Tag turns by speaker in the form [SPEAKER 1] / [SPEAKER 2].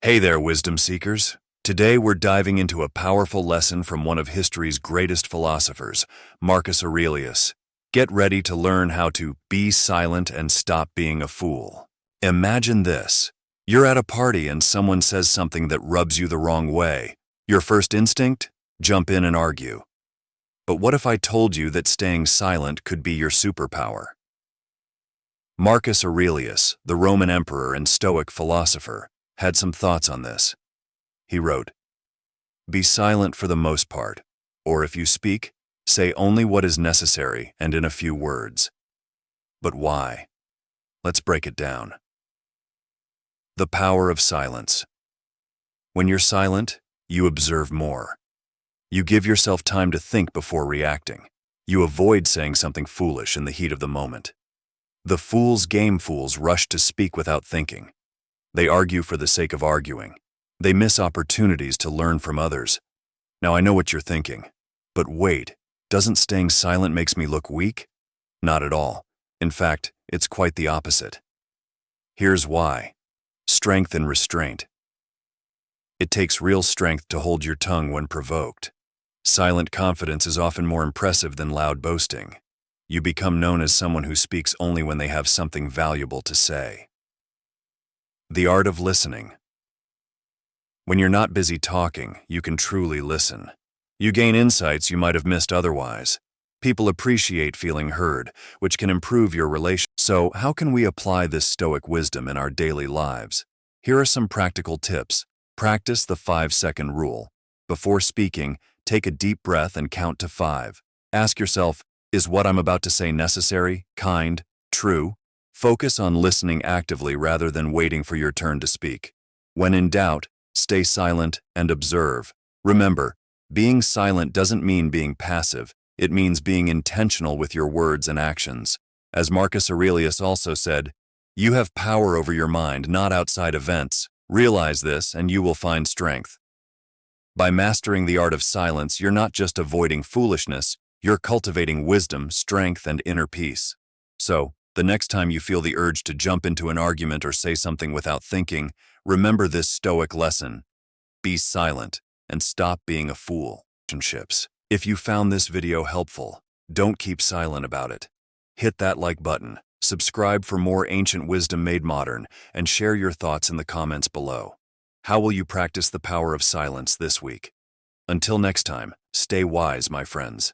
[SPEAKER 1] Hey there, wisdom seekers. Today we're diving into a powerful lesson from one of history's greatest philosophers, Marcus Aurelius. Get ready to learn how to be silent and stop being a fool. Imagine this. You're at a party and someone says something that rubs you the wrong way. Your first instinct? Jump in and argue. But what if I told you that staying silent could be your superpower? Marcus Aurelius, the Roman emperor and Stoic philosopher, had some thoughts on this. He wrote, "Be silent for the most part, or if you speak, say only what is necessary and in a few words." But why? Let's break it down. The power of silence. When you're silent, you observe more. You give yourself time to think before reacting. You avoid saying something foolish in the heat of the moment. The fools rush to speak without thinking. They argue for the sake of arguing. They miss opportunities to learn from others. Now I know what you're thinking. But wait, doesn't staying silent makes me look weak? Not at all. In fact, it's quite the opposite. Here's why. Strength and restraint. It takes real strength to hold your tongue when provoked. Silent confidence is often more impressive than loud boasting. You become known as someone who speaks only when they have something valuable to say. The art of listening. When you're not busy talking, you can truly listen. You gain insights you might have missed otherwise. People appreciate feeling heard, which can improve your relation. So, how can we apply this Stoic wisdom in our daily lives? Here are some practical tips. Practice the 5-second rule. Before speaking, take a deep breath and count to 5. Ask yourself, is what I'm about to say necessary, kind, true? Focus on listening actively rather than waiting for your turn to speak. When in doubt, stay silent and observe. Remember, being silent doesn't mean being passive. It means being intentional with your words and actions. As Marcus Aurelius also said, "You have power over your mind, not outside events. Realize this and you will find strength." By mastering the art of silence, you're not just avoiding foolishness, you're cultivating wisdom, strength, and inner peace. So, the next time you feel the urge to jump into an argument or say something without thinking, remember this Stoic lesson. Be silent and stop being a fool. If you found this video helpful, don't keep silent about it. Hit that like button, subscribe for more ancient wisdom made modern, and share your thoughts in the comments below. How will you practice the power of silence this week? Until next time, stay wise, my friends.